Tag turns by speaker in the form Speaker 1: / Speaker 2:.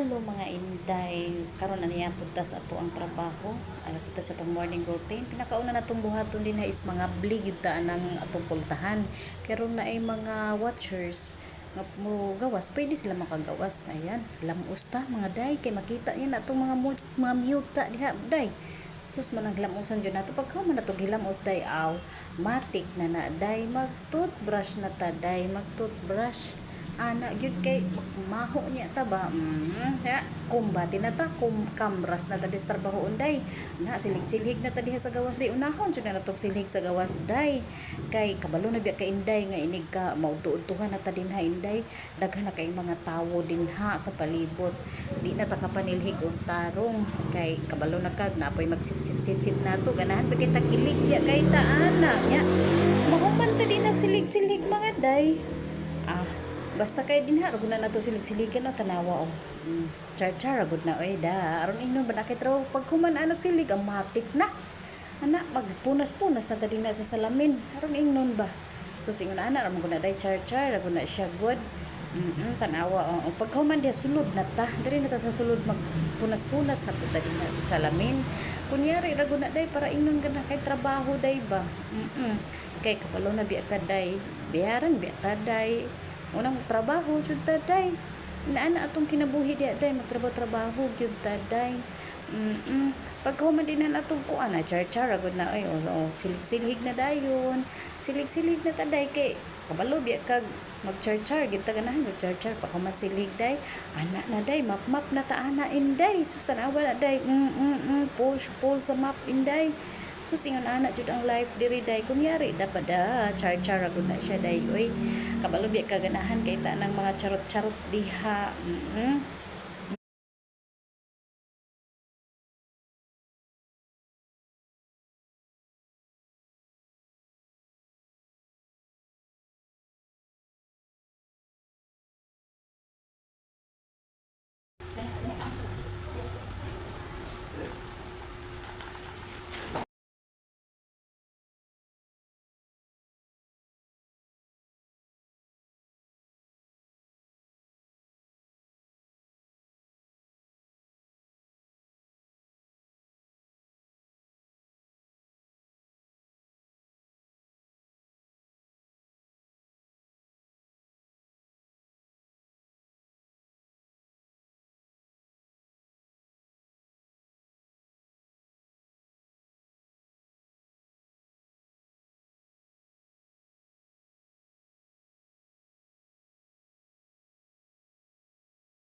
Speaker 1: Hello mga inday, karon na niya punta sa ato ang trabaho. Ano punta sa itong morning routine. Pinakauna na itong buhaton din is mga blig yung taan ng atong pultahan. Karon na ay mga watchers nga mo gawas, pwede sila makagawas. Ayan, lamos ta mga day kay makita niya na itong mga mute diha day. Sus man naglamusan dyan nato pagka man nato gilamos day aw matik na day mag toothbrush na ta day mag toothbrush ana gyud kay maho niya ta ba ya kumbati na ta kamras na ta des trabaho unday na silig-silig na ta diha sa gawas day unahon jud na natong silig sa gawas day kay kabalo na biya ka inday nga inig ka mautuutuhan na ta dinha inday daghan na kay mga tawo dinha sa palibot di na ta kapanilhig og tarong kay kabalo na kag napoy magsit-sit nato ganahan ba kita kilig ya kay ta ana nya mahuman ta din nagsilig-silig mga day basta kay dinha ragud na nato silig-siligan o tanawa o char-char ragud na oy da aron ingnon ba nakit raw pagkuman anak silig ang matik na ana magpunas-punas na ta dinha sa salamin aron ingnon ba so singon ana ra mo na day char-char ragud na siya good tanawa o pagkuman dia sulod na ta diri na ta sa sulod magpunas-punas na ta dinha sa salamin kunyari ragud na day para ingnon ka na kay trabaho day ba kay kapalo na biya ka day biyaran biya ta day unang trabaho jud taday inaana atong kinabuhi diha day magtrabaho gyud taday pagkahuman din na atong kuan na char-char agud na ay silig-silig na dayon silig-silig na taday kay kabalo biya kag mag-char-char gyud ta ganahan mag char-char pagkahuman silig day ana na day map na ta ana inday sus tanawa na day pull sa map inday sus ingon ana jud ang life diri day kunyari dapat char-char agud na siya day oy kabalo biya kaganahan kay ta nang mga charot-charot diha